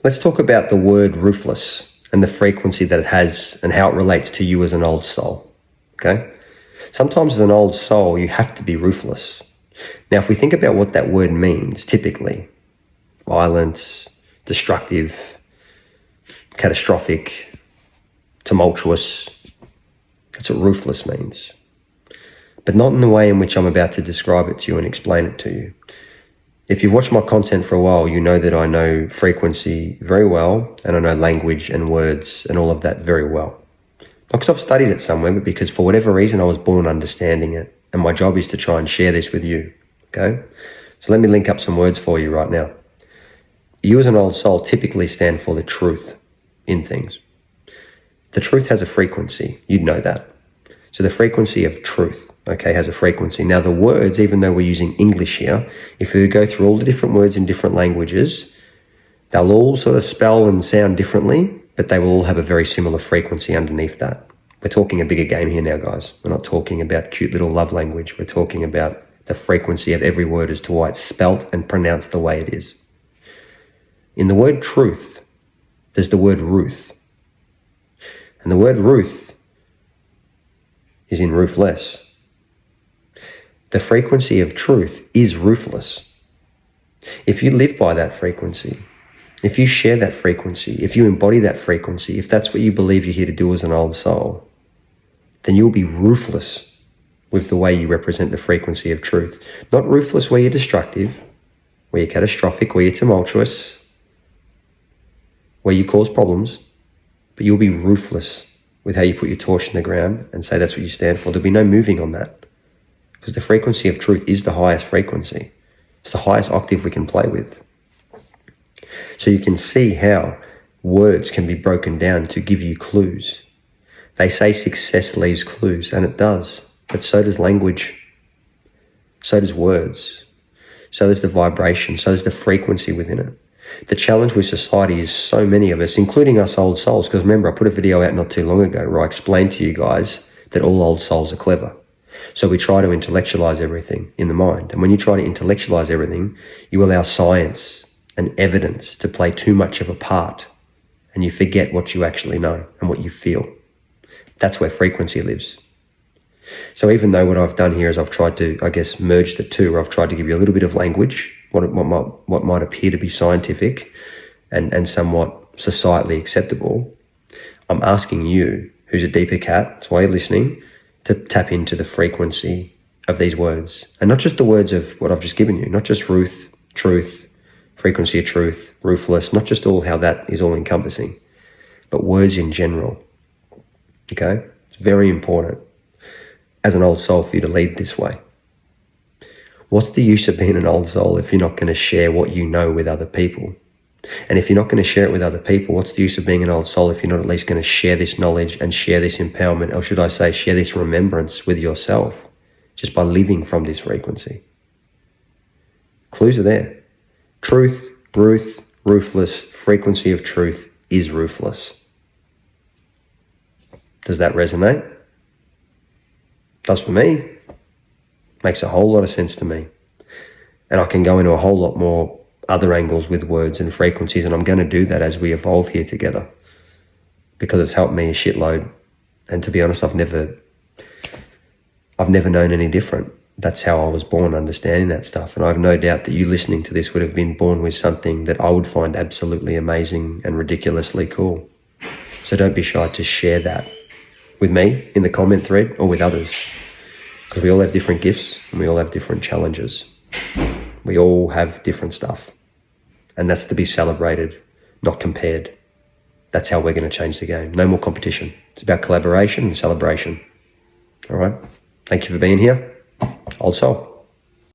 Let's talk about the word ruthless and the frequency that it has and how it relates to you as an old soul, okay? Sometimes as an old soul, you have to be ruthless. Now, if we think about what that word means, typically, violent, destructive, catastrophic, tumultuous, that's what ruthless means. But not in the way in which I'm about to describe it to you and explain it to you. If you've watched my content for a while, you know that I know frequency very well, and I know language and words and all of that very well. Not because I've studied it somewhere, but because for whatever reason I was born understanding it, and my job is to try and share this with you, okay? So let me link up some words for you right now. You as an old soul typically stand for the truth in things. The truth has a frequency, you'd know that. So the frequency of truth, okay, has a frequency. Now the words, even though we're using English here, if we go through all the different words in different languages, they'll all sort of spell and sound differently, but they will all have a very similar frequency underneath that. We're talking a bigger game here now, guys. We're not talking about cute little love language. We're talking about the frequency of every word as to why it's spelt and pronounced the way it is. In the word truth, there's the word Ruth. And the word Ruth is in ruthless. The frequency of truth is ruthless. If you live by that frequency, if you share that frequency, if you embody that frequency, if that's what you believe you're here to do as an old soul, then you'll be ruthless with the way you represent the frequency of truth. Not ruthless where you're destructive, where you're catastrophic, where you're tumultuous, where you cause problems, but you'll be ruthless with how you put your torch in the ground and say that's what you stand for. There'll be no moving on that, because the frequency of truth is the highest frequency. It's the highest octave we can play with. So you can see how words can be broken down to give you clues. They say success leaves clues, and it does, but so does language, so does words, so does the vibration, so does the frequency within it. The challenge with society is so many of us, including us old souls, because remember, I put a video out not too long ago where I explained to you guys that all old souls are clever. So we try to intellectualize everything in the mind. And when you try to intellectualize everything, you allow science and evidence to play too much of a part, and you forget what you actually know and what you feel. That's where frequency lives. So even though what I've done here is I've tried to, I guess, merge the two, where I've tried to give you a little bit of language, what might appear to be scientific and somewhat societally acceptable, I'm asking you, who's a deeper cat, that's why you're listening, to tap into the frequency of these words. And not just the words of what I've just given you, not just Ruth, truth, frequency of truth, ruthless, not just all how that is all encompassing, but words in general, okay? It's very important as an old soul for you to lead this way. What's the use of being an old soul if you're not going to share what you know with other people? And if you're not going to share it with other people, what's the use of being an old soul if you're not at least going to share this knowledge and share this empowerment, or should I say share this remembrance with yourself, just by living from this frequency? Clues are there. Truth, Ruth, ruthless, frequency of truth is ruthless. Does that resonate? Does for me. Makes a whole lot of sense to me. And I can go into a whole lot more other angles with words and frequencies, and I'm going to do that as we evolve here together, because it's helped me a shitload. And to be honest, I've never known any different. That's how I was born, understanding that stuff. And I have no doubt that you listening to this would have been born with something that I would find absolutely amazing and ridiculously cool. So don't be shy to share that with me in the comment thread or with others, because we all have different gifts and we all have different challenges. We all have different stuff, and that's to be celebrated, not compared. That's how we're going to change the game. No more competition. It's about collaboration and celebration. All right. Thank you for being here. Old soul.